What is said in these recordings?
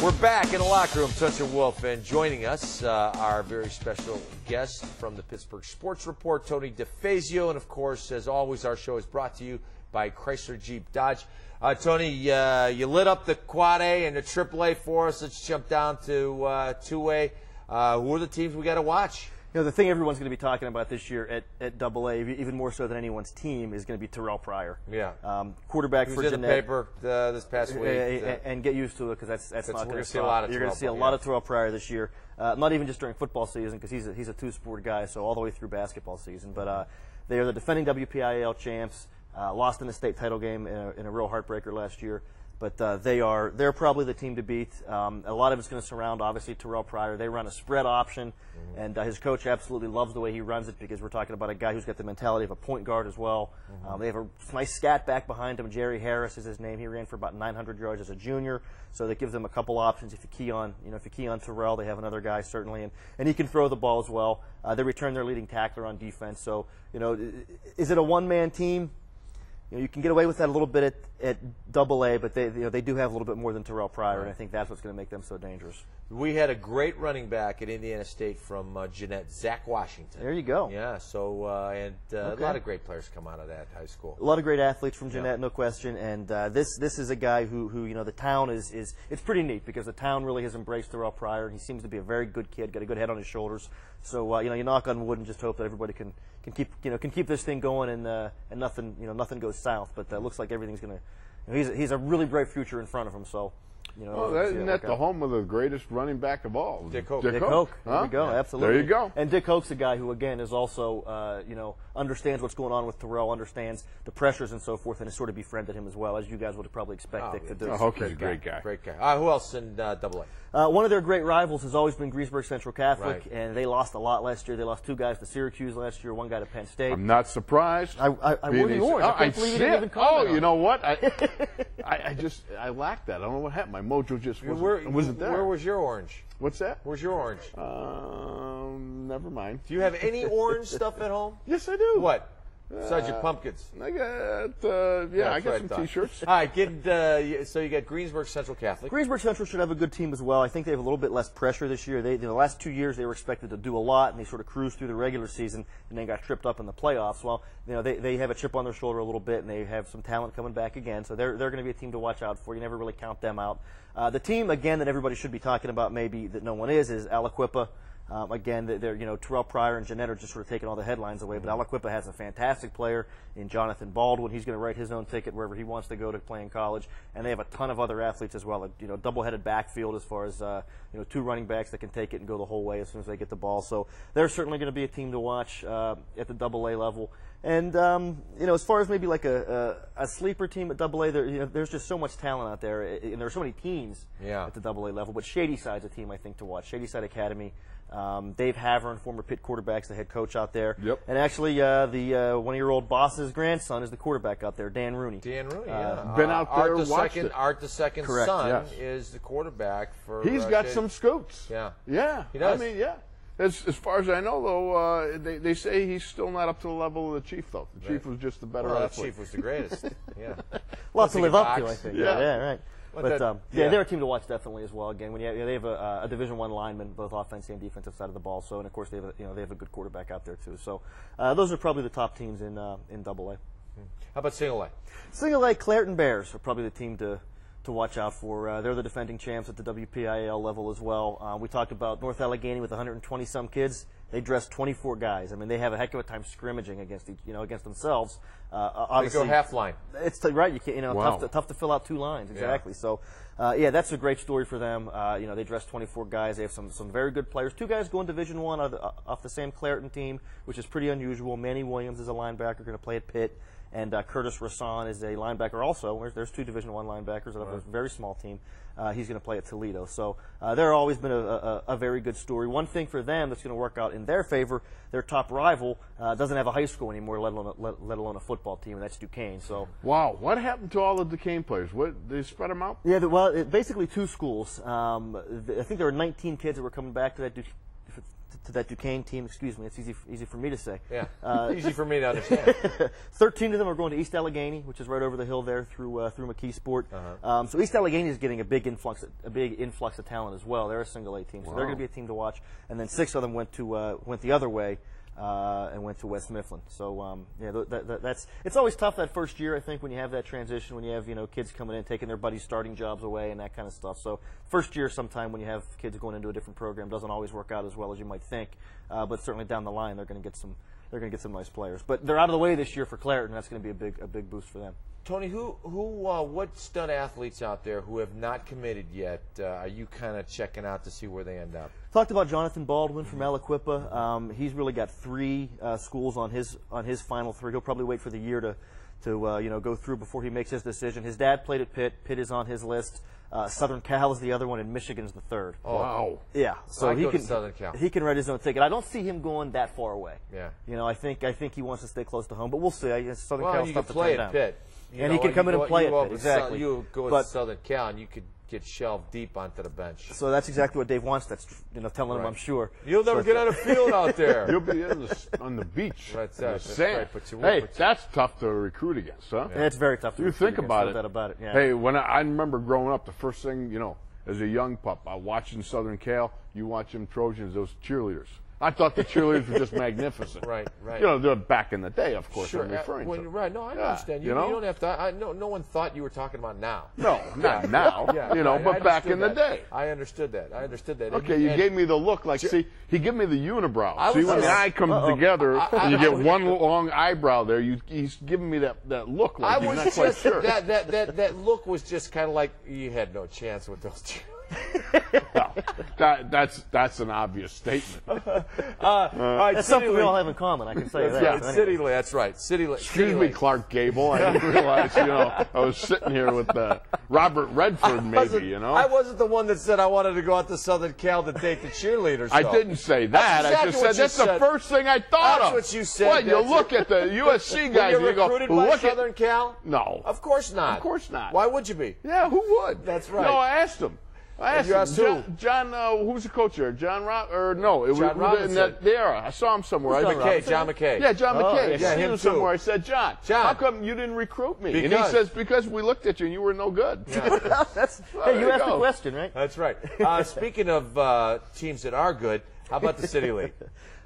We're back in the locker room, Touch and Wolf, and joining us, our very special guest from the Pittsburgh Sports Report, Tony DeFazion. And, of course, as always, our show is brought to you by Chrysler Jeep Dodge. Tony, you lit up the Quad A and the Triple A for us. Let's jump down to 2A. Who are the teams we got to watch? You know, the thing everyone's going to be talking about this year at Double A, even more so than anyone's team, is going to be Terrelle Pryor. Yeah. Quarterback for Jeannette. In the paper this past week. And get used to it, because that's not going to stop. You're going to see a lot of Terrelle Pryor this year. Not even just during football season, because he's a two-sport guy, so all the way through basketball season. But they are the defending WPIAL champs. Lost in the state title game in a real heartbreaker last year. But they're probably the team to beat. A lot of it's going to surround, obviously, Terrelle Pryor. They run a spread option, and his coach absolutely loves the way he runs it, because we're talking about a guy who's got the mentality of a point guard as well. They have a nice scat back behind him. Jerry Harris is his name. He ran for about 900 yards as a junior, so that gives them a couple options. If you key on Terrelle, they have another guy certainly, and he can throw the ball as well. They return their leading tackler on defense. So, is it a one-man team? You can get away with that a little bit at Double A, but they do have a little bit more than Terrelle Pryor, and I think that's what's going to make them so dangerous. We had a great running back at Indiana State from Jeannette, Zach Washington. There you go. Yeah, so a lot of great players come out of that high school. A lot of great athletes from Jeannette, no question. And this is a guy who the town is it's pretty neat, because the town really has embraced Terrelle Pryor, and he seems to be a very good kid, got a good head on his shoulders. So you knock on wood and just hope that everybody can keep this thing going, and nothing goes south. But looks like everything's going to. He's a really bright future in front of him. So. Isn't that the home of the greatest running back of all? Dick Hoke. Dick Hoke. There we go. Yeah. Absolutely. There you go. And Dick Hoke's a guy who, again, is also, understands what's going on with Terrelle, understands the pressures and so forth, and has sort of befriended him as well, as you guys would probably expect Dick to do. Hoke is a great guy. Great guy. Who else in Double A? One of their great rivals has always been Greensburg Central Catholic, right. And they lost a lot last year. They lost 2 guys to Syracuse last year, 1 guy to Penn State. I'm not surprised. I wore the orange. I can't believe you didn't even comment on you know what? I lacked that. I don't know what happened. My mojo just wasn't there. Where was your orange? What's that? Where's your orange? Never mind. Do you have any orange stuff at home? Yes, I do. What? Besides your pumpkins. I got, I got some T-shirts. All right, so you got Greensburg Central Catholic. Greensburg Central should have a good team as well. I think they have a little bit less pressure this year. The last 2 years they were expected to do a lot, and they sort of cruised through the regular season and then got tripped up in the playoffs. Well, they have a chip on their shoulder a little bit, and they have some talent coming back again. So they're going to be a team to watch out for. You never really count them out. The team, again, that everybody should be talking about, maybe that no one is Aliquippa. Again, Terrelle Pryor and Jeannette are just sort of taking all the headlines away, but Aliquippa has a fantastic player in Jonathan Baldwin. He's going to write his own ticket wherever he wants to go to play in college, and they have a ton of other athletes as well. Double-headed backfield as far as 2 running backs that can take it and go the whole way as soon as they get the ball. So they're certainly going to be a team to watch at the Double A level. And as far as maybe like a sleeper team at Double A, there's just so much talent out there, and there are so many teams at the Double A level. But Shadyside's a team I think to watch. Shadyside Academy. Dave Havern, former Pitt quarterback's the head coach out there. Yep. And actually, the one-of-your-old boss's grandson is the quarterback out there, Dan Rooney. Dan Rooney, yeah. Been out there, watched it. Art the second Correct, son yes. is the quarterback for. He's got some scoops. Yeah. Yeah. He does. I mean, yeah. As far as I know, though, they say he's still not up to the level of the Chief, though. The Chief was just the better athlete. The Chief was the greatest. Yeah. Lots to live up to, I think. Yeah, right. But they're a team to watch definitely as well. Again, when they have a Division I lineman, both offensive and defensive side of the ball. So, and of course they have a good quarterback out there too. So, those are probably the top teams in Double A. How about Single A? Single A, Clairton Bears are probably the team to watch out for. They're the defending champs at the WPIAL level as well. We talked about North Allegheny with 120 some kids. They dress 24 guys. I mean, they have a heck of a time scrimmaging against themselves. Obviously, they go half line. It's right. You can't, wow. tough to fill out 2 lines exactly. Yeah. So, that's a great story for them. They dress 24 guys. They have some very good players. 2 guys going Division I off the same Clairton team, which is pretty unusual. Manny Williams is a linebacker going to play at Pitt. And Curtis Rassan is a linebacker also. There's 2 Division I linebackers of a very small team. He's going to play at Toledo. So they're always been a very good story. One thing for them that's going to work out in their favor, their top rival doesn't have a high school anymore, let alone a football team, and that's Duquesne. So wow, what happened to all the Duquesne players? What, they spread them out? Yeah, basically 2 schools. I think there were 19 kids that were coming back to that to that Duquesne team. Excuse me, it's easy for me to say. Yeah, easy for me to understand. 13 of them are going to East Allegheny, which is right over the hill there through McKeesport. So East Allegheny is getting a big influx of talent as well. They're a single A team, so they're going to be a team to watch. And then 6 of them went the other way. And went to West Mifflin. So it's always tough that first year, I think, when you have that transition, when you have kids coming in, taking their buddies' starting jobs away, and that kind of stuff. So first year, sometime when you have kids going into a different program, doesn't always work out as well as you might think. But certainly down the line, they're going to get some nice players. But they're out of the way this year for Clairton. That's going to be a big boost for them. Tony, what stud athletes out there who have not committed yet are you kind of checking out to see where they end up? Talked about Jonathan Baldwin from Aliquippa. He's really got 3 schools on his final 3. He'll probably wait for the year to go through before he makes his decision. His dad played at Pitt. Pitt is on his list. Southern Cal is the other one, and Michigan's the 3rd. Oh, wow. Yeah, so he can Southern Cal. He can write his own ticket. I don't see him going that far away. Yeah. I think he wants to stay close to home, but we'll see. Southern Cal you can play at Pitt. And he can come in and play at Pitt, exactly. You go to Southern Cal, and you could get shelved deep onto the bench. So that's exactly what Dave wants. That's telling him, I'm sure. You'll never get on a field out there. You'll be on the beach. That's sand. Hey, that's tough to recruit against, huh? Yeah, it's very tough to recruit think about against. it. No doubt about it. Yeah. Hey, when I remember growing up, the first thing, as a young pup, watching Southern Cal, you watch them Trojans, those cheerleaders. I thought the cheerleaders were just magnificent. Right. They're back in the day, of course. Sure. I'm referring to. Right. No, I understand. You don't have to. No one thought you were talking about now. No, not now. But back in the day. I understood that. Okay, you gave me the look like. See, he gave me the unibrow. See, when the eye comes together, you get one long eyebrow there. He's giving me that look like he's not quite sure. That look was just kind of like you had no chance with those two. That's an obvious statement. All right, that's something we all have in common. I can say that. Yeah, so City League. That's right. City League. Excuse me, Clark Gable. I didn't realize. I was sitting here with Robert Redford. Maybe I wasn't the one that said I wanted to go out to Southern Cal to date the cheerleaders. I didn't say that. Exactly I just said that's the first thing I thought of. That's what you said. What, you look at the USC guys and you go, recruited by Southern Cal? No. Of course not. Of course not. Why would you be? Yeah, who would? That's right. No, I asked him. You asked who? John, who's the coach there? John no, it John was in that era. I saw him somewhere. John McKay. Yeah, John McKay. Yeah, him too. Somewhere. I said, John, how come you didn't recruit me? And he says, because we looked at you and you were no good. Yeah. Hey, you asked the question, right? That's right. Speaking of teams that are good, how about the City League?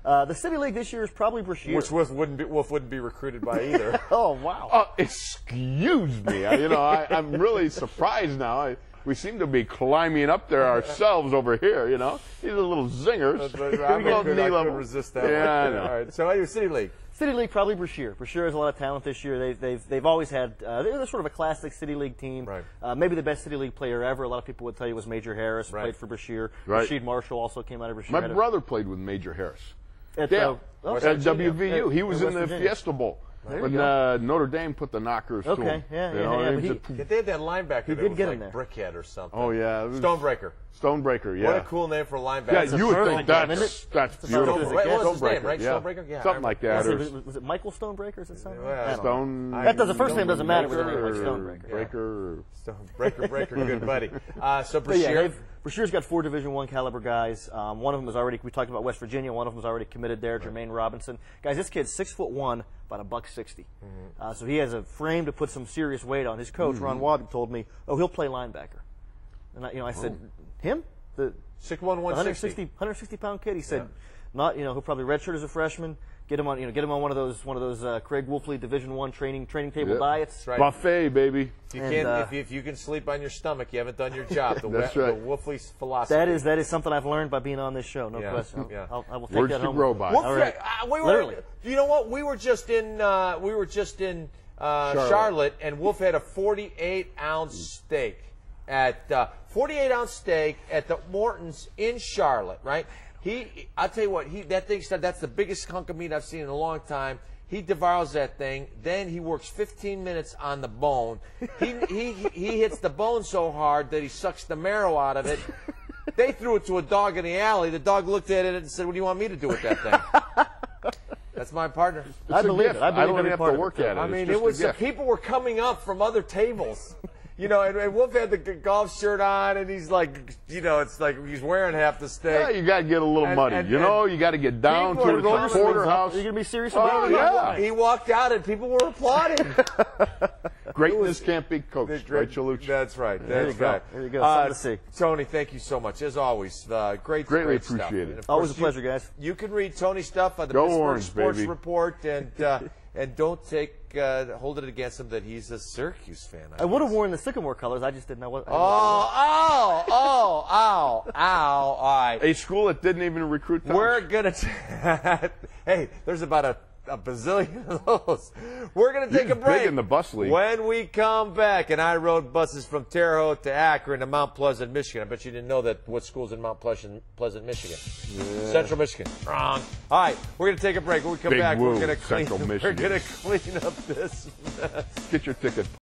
The City League this year is probably Brashear. Which Wolf wouldn't be recruited by either. Oh, wow. Excuse me. I'm really surprised now. We seem to be climbing up there ourselves over here, These are little zingers. I couldn't resist that one. I know. All right, so your City League. City League, probably Brashear. Brashear has a lot of talent this year. They've always had they're sort of a classic City League team. Right. Maybe the best City League player ever. A lot of people would tell you was Major Harris. Right. Played for Brashear. Right. Rashid Marshall also came out of Brashear. My brother played with Major Harris. At WVU. He was in the Fiesta Bowl. When Notre Dame put the knockers to him. Yeah. They had that linebacker he did get in there. Brickhead or something. Oh, yeah. Stonebreaker, yeah. What a cool name for a linebacker. Yeah, you would think that's beautiful. What was his name, right? Yeah. Stonebreaker? Yeah. Something like that. Was it Michael Stonebreaker? Is it something? Stone. The first name doesn't matter. Stonebreaker. Breaker, good buddy. So Brashear. Brashear's got 4 Division I caliber guys. One of them is already, we talked about West Virginia, one of them is already committed there, Jermaine Robinson. Guys, this kid's 6'1", about $160. So he has a frame to put some serious weight on. His coach, Ron Wadden, told me, he'll play linebacker. And I said, him? The 6'1", 160. 160-pound kid. He said, he'll probably redshirt as a freshman. Get him on one of those Craig Wolfley Division I training table diets. Right. Buffet, baby. If you can sleep on your stomach, you haven't done your job. That's right. The Wolfley's philosophy. That is something I've learned by being on this show. No question. Yeah. I will take Words that home. to grow by. Literally. You know what? We were just in Charlotte, and Wolf had a 48-ounce steak at 48-ounce steak at the Morton's in Charlotte. Right. I'll tell you what, that thing said that's the biggest hunk of meat I've seen in a long time. He devours that thing. Then he works 15 minutes on the bone. He hits the bone so hard that he sucks the marrow out of it. They threw it to a dog in the alley. The dog looked at it and said, "What do you want me to do with that thing?" That's my partner. I believe it. I don't have to work at it. I mean, people were coming up from other tables. You know, and Wolf had the golf shirt on, and he's like, you know, it's like he's wearing half the steak. Yeah, you got to get a little muddy. You know, you got to get down to the porterhouse. Are you going to be serious about it? Yeah. He walked out, and people were applauding. Greatness can't be coached, right, Chaluch? That's right. That's right. There you go. Something to see. Tony, thank you so much. As always, Greatly stuff. appreciate it. Always a pleasure, guys. You can read Tony's stuff on the Go Pittsburgh Orange, Sports baby. Report, and don't hold it against him that he's a Syracuse fan. I would have worn the Sycamore colors. I just didn't know what. Ow! All right. A school that didn't even recruit Tom. We're gonna. Hey, there's about a bazillion of those. We're going to take a break. Big in the bus league. When we come back, and I rode buses from Terre Haute to Akron to Mount Pleasant, Michigan. I bet you didn't know that. What school's in Mount Pleasant, Michigan? Yeah. Central Michigan. Wrong. All right, we're going to take a break. When we come back, we're going to clean up this mess. Get your ticket.